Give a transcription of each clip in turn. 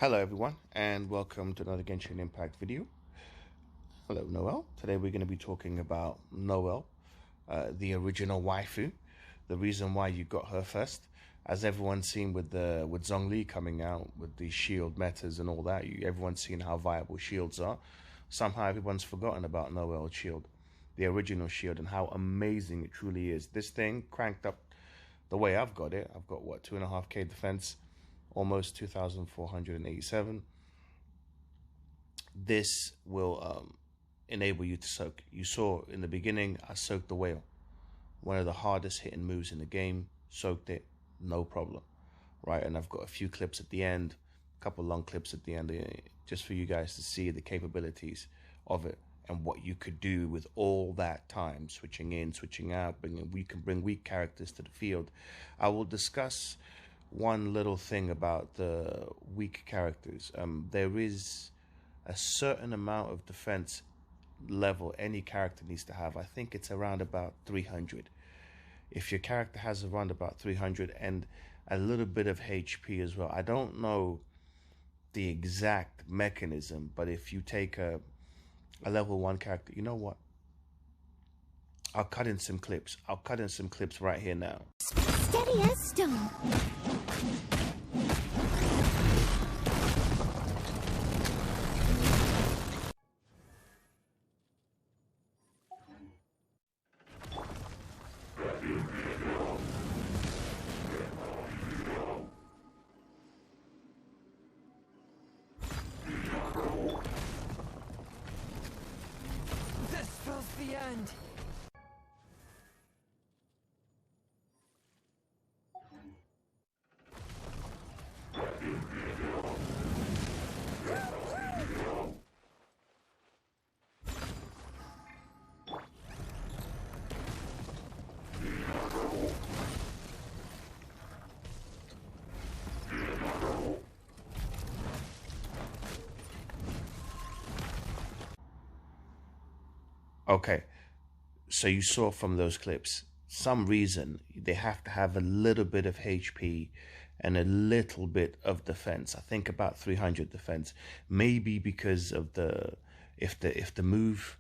Hello everyone, and welcome to another Genshin Impact video. Hello Noelle. Today we're going to be talking about Noelle, the original waifu, the reason why you got her first. As everyone's seen with Zhongli coming out with the shield metas and all that, everyone's seen how viable shields are. Somehow everyone's forgotten about Noelle's shield, the original shield, and how amazing it truly is. This thing cranked up the way I've got it. I've got what, 2.5k defense, almost 2,487. This will enable you to soak. You saw in the beginning, I soaked the whale. One of the hardest hitting moves in the game. Soaked it, no problem. Right, and I've got a few clips at the end, a couple long clips at the end, just for you guys to see the capabilities of it and what you could do with all that time, switching in, switching out, we can bring weak characters to the field. I will discuss one little thing about the weak characters. There is a certain amount of defense level any character needs to have. I think it's around about 300. If your character has around about 300 and a little bit of HP as well. I don't know the exact mechanism, but if you take a level 1 character, you know what? I'll cut in some clips. I'll cut in some clips right here now. Steady as stone. This spells the end. Okay, so you saw from those clips, some reason they have to have a little bit of HP and a little bit of defense. I think about 300 defense, maybe because of if the move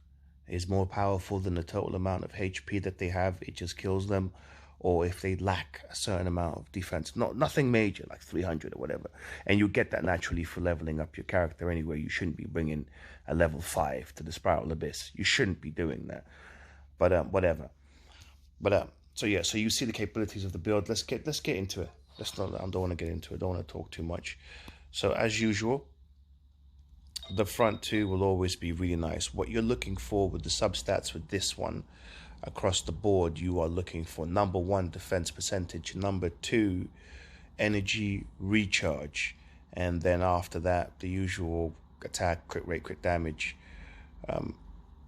is more powerful than the total amount of HP that they have, it just kills them. Or if they lack a certain amount of defense, nothing major like 300 or whatever, and you get that naturally for leveling up your character anyway. You shouldn't be bringing a level 5 to the Spiral Abyss. You shouldn't be doing that, but whatever. But so yeah, so you see the capabilities of the build. Let's get into it. I don't want to get into it. I don't want to talk too much. So as usual, the front two will always be really nice. What you're looking for with the substats with this one, across the board, you are looking for number 1, defense percentage, number 2, energy recharge, and then after that, the usual attack, crit rate, crit damage,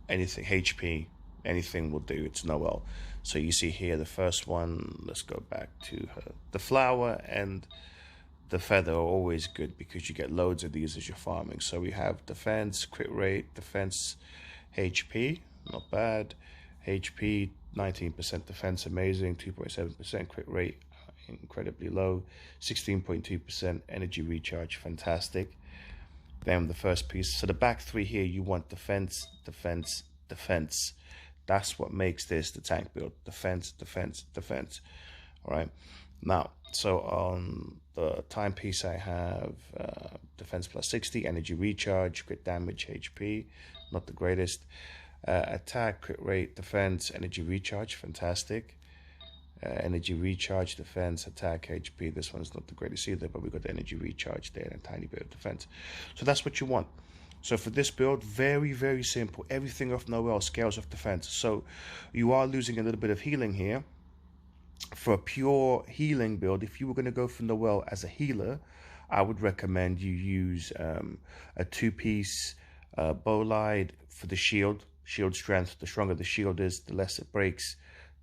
anything, HP, anything will do. It's Noelle. So you see here the first one. Let's go back to her. The flower and the feather are always good because you get loads of these as you're farming. So we have defense, crit rate, defense, HP, not bad. HP, 19% defense, amazing. 2.7% crit rate, incredibly low. 16.2% energy recharge, fantastic. Then the first piece. So the back three here, you want defense, defense, defense. That's what makes this the tank build. Defense, defense, defense. All right. Now, so on the timepiece, I have defense plus 60, energy recharge, crit damage, HP, not the greatest. Attack, crit rate, defense, energy recharge, fantastic. Energy recharge, defense, attack, HP. This one's not the greatest either, but we got the energy recharge there and a tiny bit of defense. So that's what you want. So for this build, very, very simple. Everything off Noelle, scales of defense. So you are losing a little bit of healing here. For a pure healing build, if you were going to go for Noelle as a healer, I would recommend you use a 2-piece Bolide for the shield strength. The stronger the shield is, the less it breaks,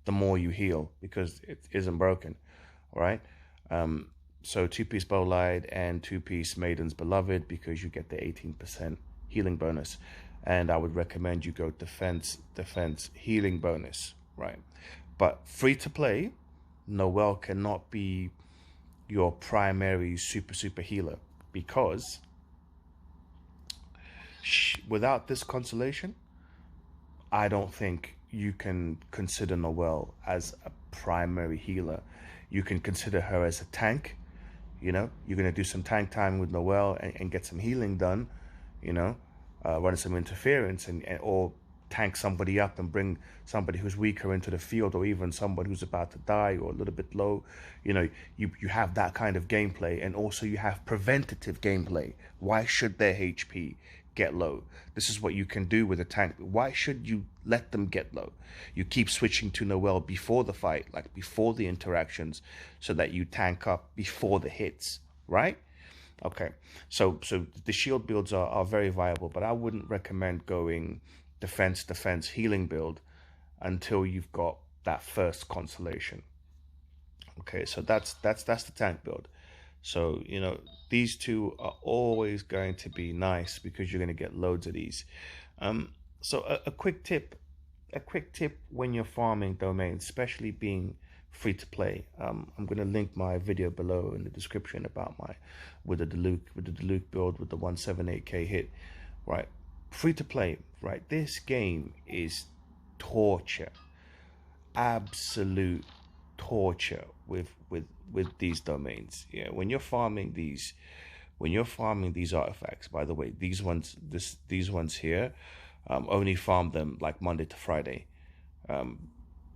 the more you heal, because it isn't broken. All right. So 2-piece Bolide and 2-piece Maidens Beloved, because you get the 18% healing bonus. And I would recommend you go defense, defense, healing bonus. Right. But free to play, Noelle cannot be your primary super healer. because without this constellation, I don't think you can consider Noelle as a primary healer. You can consider her as a tank. You know, you're going to do some tank time with Noelle and get some healing done, you know, run some interference and or tank somebody up and bring somebody who's weaker into the field, or even somebody who's about to die or a little bit low. You know, you have that kind of gameplay, and also you have preventative gameplay. Why should their HP get low? This is what you can do with a tank. Why should you let them get low? You keep switching to Noelle before the fight, like before the interactions, so that you tank up before the hits, right? Okay, so the shield builds are very viable, but I wouldn't recommend going defense healing build until you've got that first constellation. Okay, so that's the tank build. So, you know, these two are always going to be nice because you're going to get loads of these. So a quick tip when you're farming domains, especially being free to play. I'm going to link my video below in the description about with the Diluc build with the 178k hit, right? Free to play, right? This game is torture, absolute torture with these domains. Yeah, when you're farming these artifacts, by the way, these ones here, only farm them like Monday to Friday.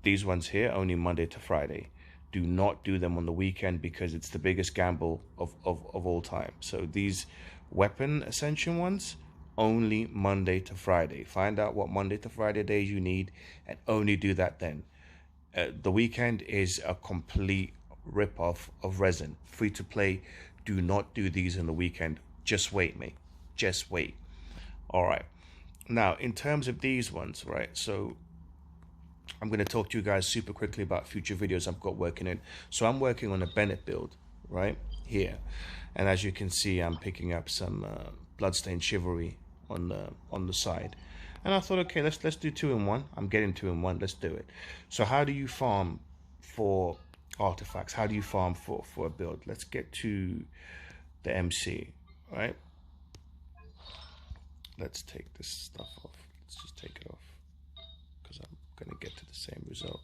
These ones here only Monday to Friday. Do not do them on the weekend because it's the biggest gamble of all time. So these weapon ascension ones, only Monday to Friday. Find out what Monday to Friday days you need and only do that then. The weekend is a complete rip-off of resin. Free to play, do not do these in the weekend. Just wait, mate. Just wait. All right. Now, in terms of these ones, right? So I'm going to talk to you guys super quickly about future videos I've got working in. So I'm working on a Bennett build right here. And as you can see, I'm picking up some Bloodstained Chivalry on the side. And I thought, okay, let's do 2-in-1. I'm getting 2-in-1. Let's do it. So how do you farm for artifacts? How do you farm for a build? Let's get to the MC, right? Let's take this stuff off. Let's just take it off because I'm going to get to the same result.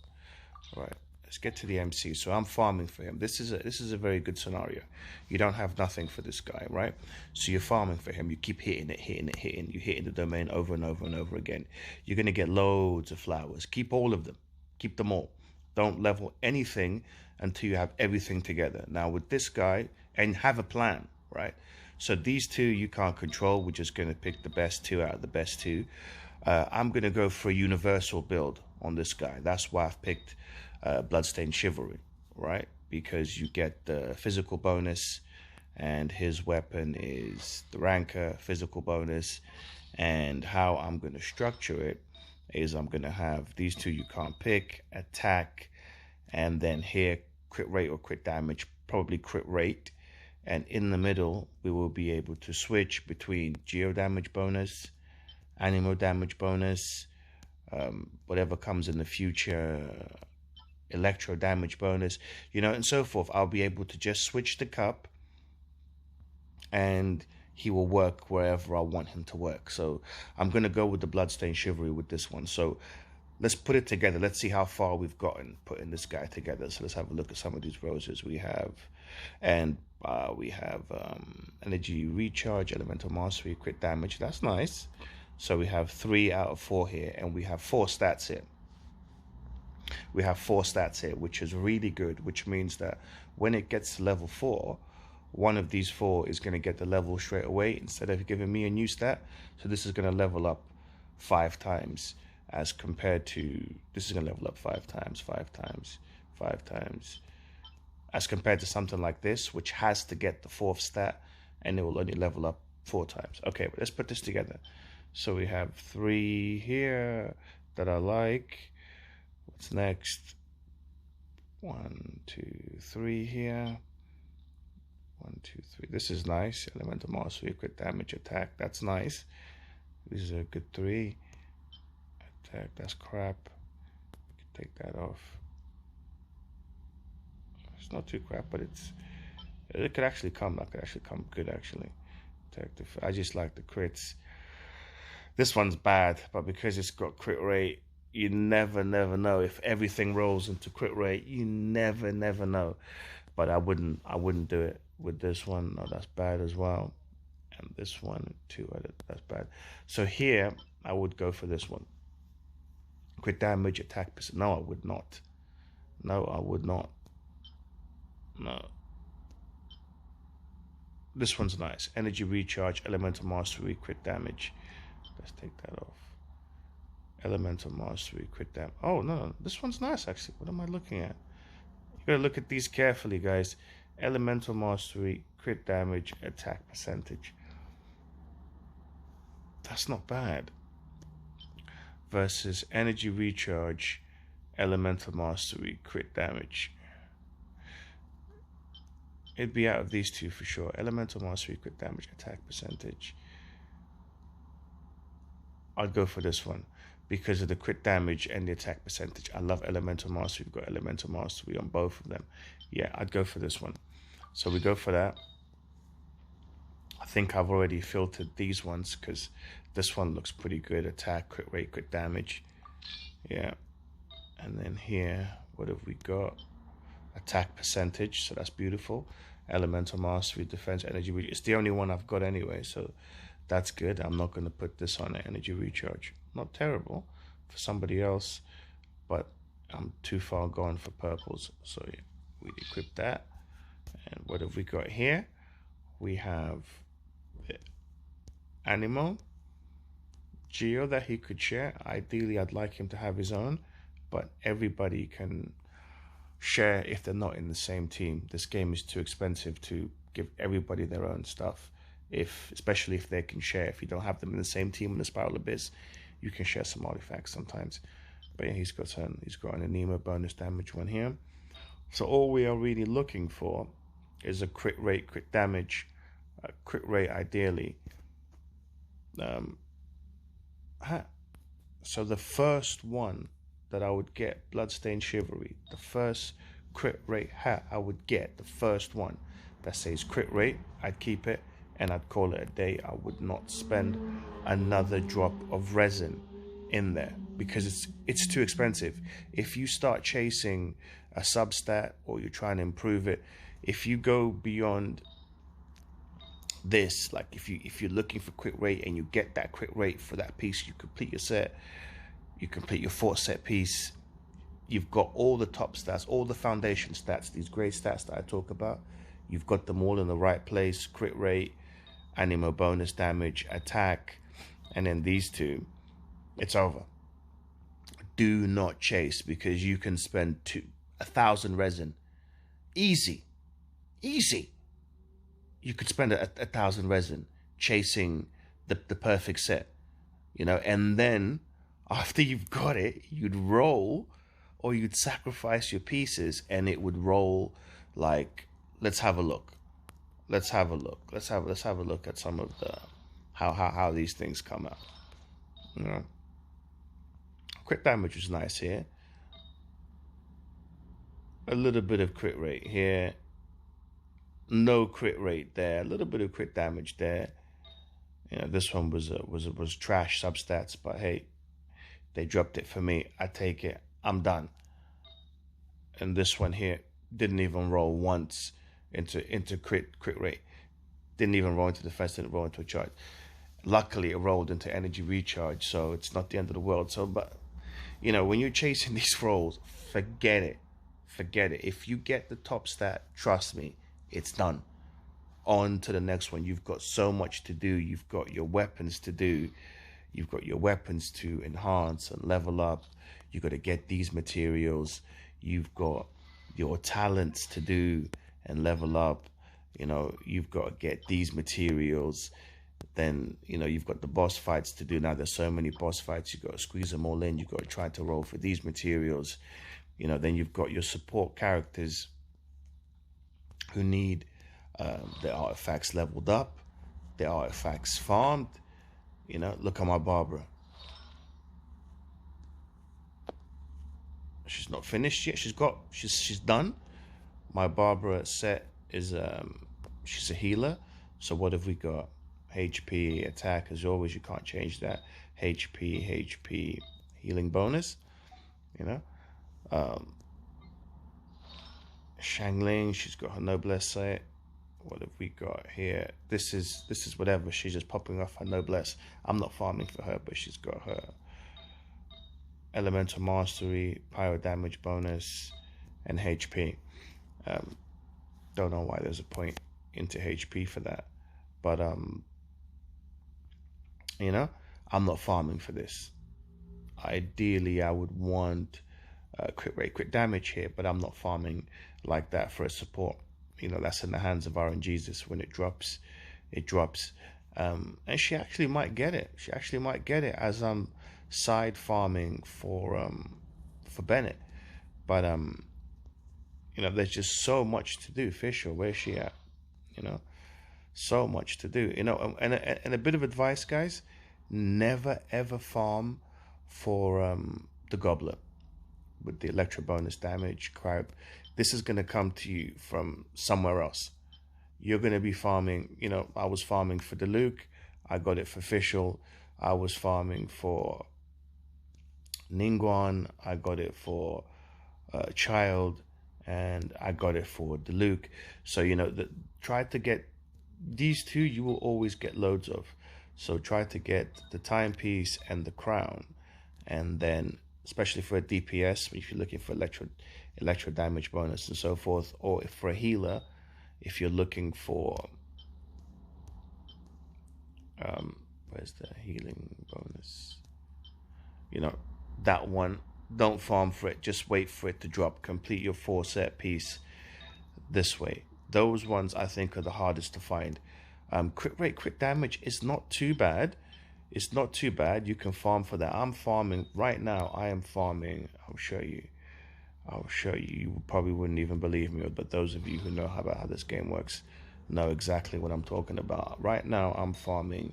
All right, let's get to the MC. So I'm farming for him. This is a very good scenario. You don't have nothing for this guy, right? So you're farming for him. You keep hitting it. You're hitting the domain over and over and over again. You're going to get loads of flowers. Keep all of them. Keep them all. Don't level anything until you have everything together. Now with this guy, and have a plan, right? So these two you can't control. We're just going to pick the best two out of the best two. I'm going to go for a universal build on this guy. That's why I've picked Bloodstained Chivalry, right? Because you get the physical bonus, and his weapon is the Ranker physical bonus. And how I'm going to structure it is I'm going to have these two you can't pick, attack, and then here crit rate or crit damage, probably crit rate. And in the middle, we will be able to switch between geo damage bonus, animal damage bonus, whatever comes in the future, electro damage bonus, you know, and so forth. I'll be able to just switch the cup and he will work wherever I want him to work. So I'm going to go with the Bloodstained Chivalry with this one. So let's put it together. Let's see how far we've gotten putting this guy together. So let's have a look at some of these roses we have. And we have energy recharge, elemental mastery, crit damage. That's nice. So we have 3 out of 4 here, and we have 4 stats here. We have 4 stats here, which is really good, which means that when it gets to level 4, one of these 4 is going to get the level straight away instead of giving me a new stat. So this is going to level up 5 times as compared to, this is going to level up 5 times, 5 times, 5 times, as compared to something like this, which has to get the 4th stat, and it will only level up 4 times. Okay, but let's put this together. So we have 3 here that I like. What's next? 1, 2, 3 here. 1, 2, 3. This is nice. Elemental mastery, crit damage, attack. That's nice. This is a good 3. Attack. That's crap. We can take that off. It's not too crap, but It could actually come. That could actually come good, actually. I just like the crits. This one's bad, but because it's got crit rate, you never know. If everything rolls into crit rate, you never know. But I wouldn't do it with this one. No, that's bad as well. And this one too, that's bad. So here, I would go for this one. Crit damage, attack percent. No, I would not. No, I would not. No. This one's nice. Energy recharge, elemental mastery, crit damage. Let's take that off. Elemental mastery, crit damage. Oh, no, this one's nice, actually. What am I looking at? You gotta look at these carefully, guys. Elemental mastery, crit damage, attack percentage. That's not bad. Versus energy recharge, elemental mastery, crit damage. It'd be out of these two for sure. Elemental mastery, crit damage, attack percentage. I'd go for this one because of the crit damage and the attack percentage. I love elemental mastery. We've got elemental mastery on both of them. Yeah, I'd go for this one. So we go for that. I think I've already filtered these ones because this one looks pretty good. Attack, crit rate, crit damage. Yeah. And then here, what have we got? Attack percentage, so that's beautiful. Elemental mastery, defense, energy. It's the only one I've got anyway, so that's good. I'm not going to put this on energy recharge. Not terrible for somebody else, but I'm too far gone for purples. So yeah, we equip that. And what have we got here? We have the animal Geo that he could share. Ideally, I'd like him to have his own, but everybody can share if they're not in the same team. This game is too expensive to give everybody their own stuff, especially if they can share. If you don't have them in the same team in the Spiral Abyss, you can share some artifacts sometimes. But yeah, he's got an anema bonus damage one here. So all we are really looking for is a crit rate, crit damage, crit rate ideally. So the first one that I would get, Bloodstained Chivalry, the first crit rate hat I would get, the first one that says crit rate, I'd keep it and I'd call it a day. I would not spend another drop of resin in there because it's too expensive. If you start chasing a substat or you're trying to improve it, if you go beyond this, like if you're looking for crit rate and you get that crit rate for that piece, you complete your set, you complete your 4 set piece, you've got all the top stats, all the foundation stats, these great stats that I talk about, you've got them all in the right place. Crit rate, anemo bonus damage, attack, and then these two, it's over. Do not chase because you can spend 1,000 resin. Easy. You could spend 1,000 resin chasing the perfect set, and then after you've got it, you'd roll or you'd sacrifice your pieces and it would roll like, let's have a look. Let's have a look at some of the how these things come out. Crit damage was nice here. A little bit of crit rate here. No crit rate there. A little bit of crit damage there. This one was trash substats, but hey, they dropped it for me. I take it. I'm done. And this one here didn't even roll once into crit rate. Didn't even roll into defense. Didn't roll into a charge. Luckily, it rolled into energy recharge, so it's not the end of the world. So, but when you're chasing these rolls, forget it. If you get the top stat, trust me, it's done. On to the next one. You've got so much to do. You've got your weapons to do. You've got your weapons to enhance and level up. You've got to get these materials. You've got your talents to do and level up. You've got to get these materials. Then, you've got the boss fights to do. Now, there's so many boss fights. You've got to squeeze them all in. You've got to try to roll for these materials. Then you've got your support characters who need their artifacts leveled up, their artifacts farmed. Look at my Barbara. She's not finished yet. She's done. My Barbara set is she's a healer. So what have we got? HP, attack, as always, you can't change that. HP, healing bonus, you know. Shangling, she's got her noblesse set. What have we got here? This is whatever. She's just popping off her noblesse. I'm not farming for her, but she's got her elemental mastery, pyro damage bonus, and HP. Don't know why there's a point into HP for that, but you know, I'm not farming for this. Ideally, I would want crit rate, crit damage here, but I'm not farming like that for a support. You know, that's in the hands of RNGesus. When it drops, it drops. And she actually might get it. She actually might get it as I'm side farming for Bennett. But you know, there's just so much to do. Fisher, where's she at? You know, so much to do. You know, and a bit of advice, guys: never ever farm for the Gobbler with the electro bonus damage. Crab, this is going to come to you from somewhere else. You're going to be farming, you know, I was farming for the Luke, I got it for Fischl. I was farming for Ningguang, I got it for Child, and I got it for the Luke. So, you know, try to get these two, you will always get loads of. So try to get the Timepiece and the Crown, and then especially for a DPS, if you're looking for electro damage bonus and so forth, or if for a healer, if you're looking for where's the healing bonus, you know, that one, don't farm for it, just wait for it to drop. Complete your 4 set piece this way. Those ones I think are the hardest to find. Crit rate, crit damage is not too bad. It's not too bad. You can farm for that. I'm farming right now. I am farming. I'll show you. You probably wouldn't even believe me, but those of you who know how this game works know exactly what I'm talking about. Right now, I'm farming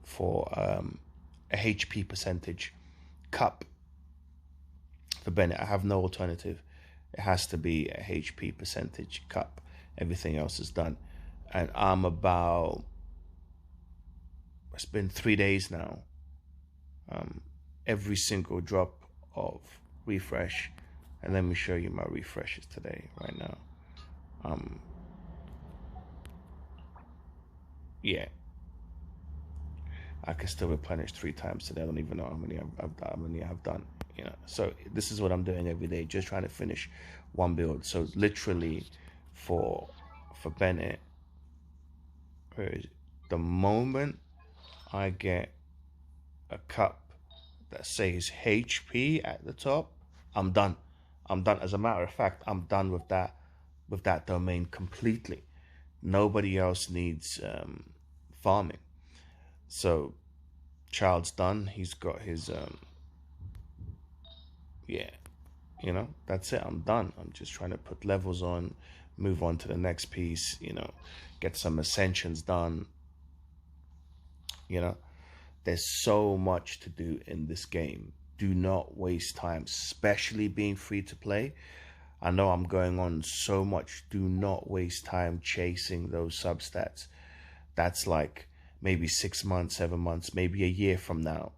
for a HP percentage cup for Bennett. I have no alternative. It has to be a HP percentage cup. Everything else is done. And I'm about, it's been 3 days now. Every single drop of refresh, and let me show you my refreshes today, right now. Yeah, I can still replenish 3 times today. I don't even know how many I've done. You know, so this is what I'm doing every day, just trying to finish one build. So literally, for Bennett, the moment I get a cup that says HP at the top, I'm done. I'm done. As a matter of fact, I'm done with that domain completely. Nobody else needs farming. So Child's done. He's got his yeah, you know, that's it. I'm done. I'm just trying to put levels on, move on to the next piece, you know, get some ascensions done. You know, there's so much to do in this game. Do not waste time, especially being free to play. I know I'm going on so much. Do not waste time chasing those substats. That's like maybe 6 months, 7 months, maybe a year from now.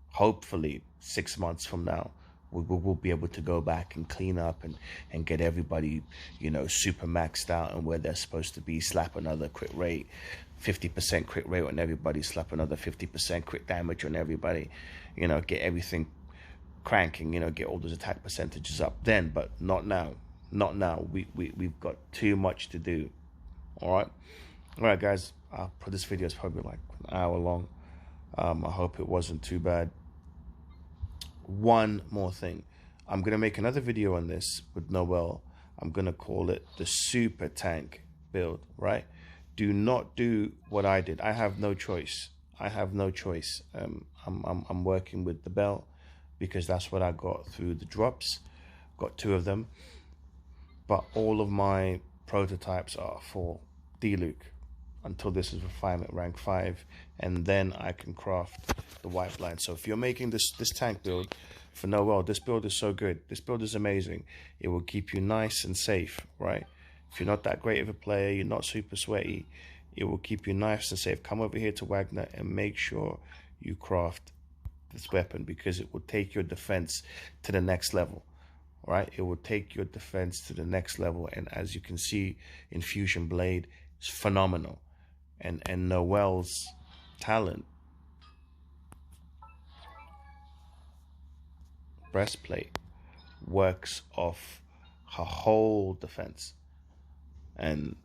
Hopefully 6 months from now, we'll be able to go back and clean up and get everybody, you know, super maxed out and where they're supposed to be. Slap another crit rate, 50% crit rate on everybody. Slap another 50% crit damage on everybody. You know, get everything cranking. You know, get all those attack percentages up then, but not now. Not now. We've got too much to do. All right, guys. I'll put this video is probably like an hour long. I hope it wasn't too bad. One more thing, I'm gonna make another video on this with Noelle. I'm gonna call it the super tank build, right? Do not do what I did. I have no choice. I'm working with the belt because that's what I got through the drops. Got 2 of them, but all of my prototypes are for D-Luke until this is refinement rank 5, and then I can craft the Whiteblind. So if you're making this tank build for Noelle, this build is so good. This build is amazing. It will keep you nice and safe, right? If you're not that great of a player, you're not super sweaty, it will keep you nice and safe. Come over here to Wagner and make sure you craft this weapon, because it will take your defense to the next level. Right? It will take your defense to the next level. And as you can see, Infusion Blade is phenomenal. And Noelle's talent, breastplate, works off her whole defense. And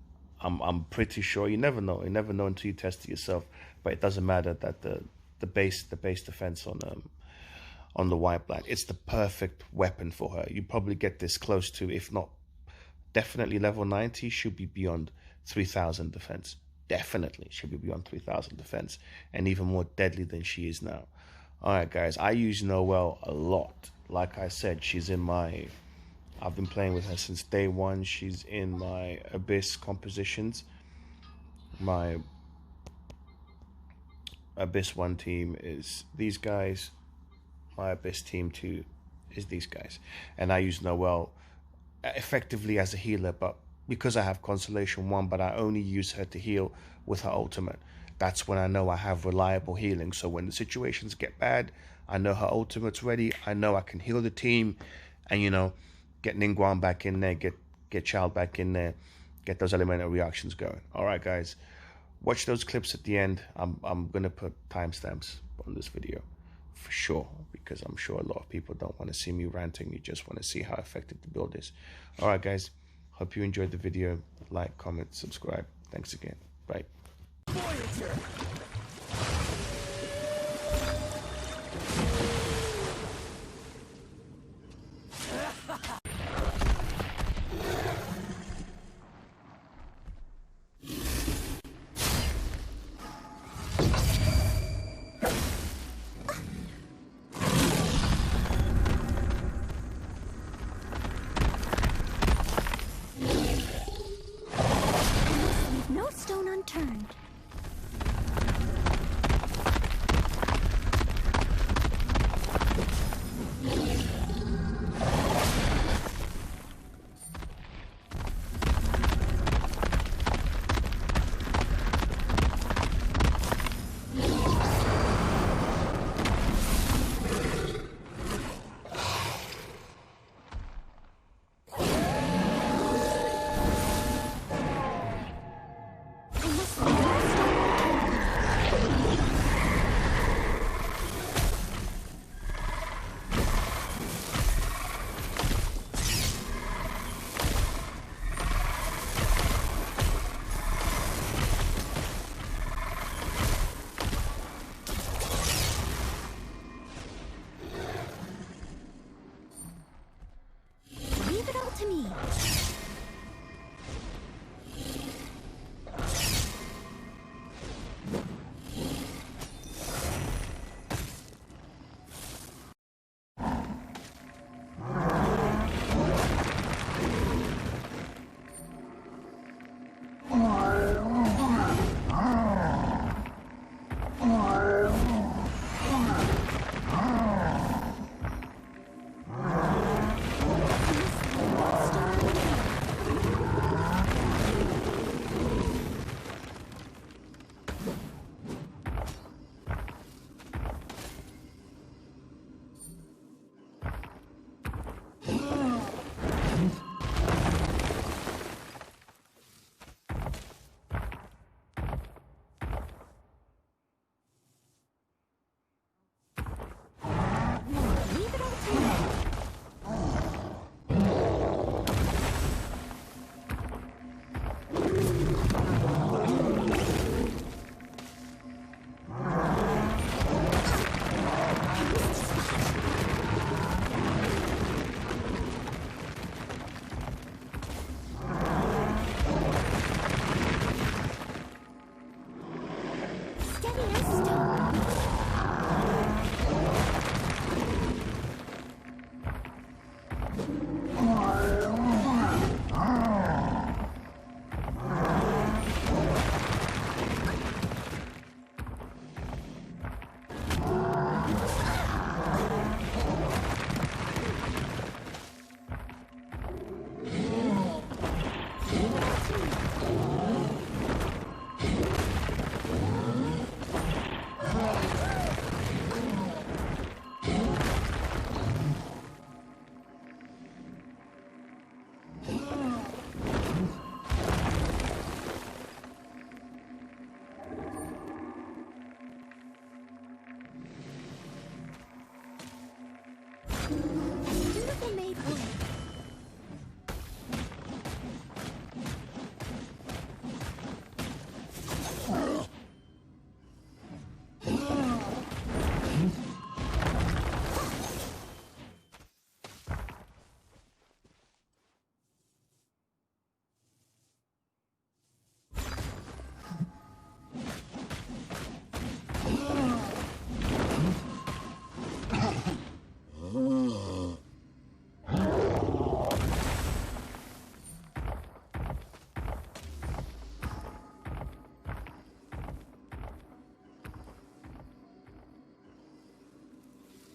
I'm pretty sure, you never know until you test it yourself, but it doesn't matter that the base defense on the Whiteblind, it's the perfect weapon for her. You probably get this close to, if not definitely level 90, should be beyond 3000 defense. Definitely should be beyond 3000 defense, and even more deadly than she is now. All right, guys, I use Noelle a lot. Like I said, she's in my, I've been playing with her since day one. She's in my Abyss compositions. My Abyss 1 team is these guys. My Abyss team 2 is these guys. And I use Noelle effectively as a healer, but because I have Constellation 1, but I only use her to heal with her ultimate. That's when I know I have reliable healing. So when the situations get bad, I know her ultimate's ready. I know I can heal the team and, you know, get Ningguang back in there, get Child back in there, get those elemental reactions going. All right, guys, watch those clips at the end. I'm going to put timestamps on this video for sure, because I'm sure a lot of people don't want to see me ranting. You just want to see how effective the build is. All right, guys, hope you enjoyed the video. Like, comment, subscribe. Thanks again. Bye. Voyager!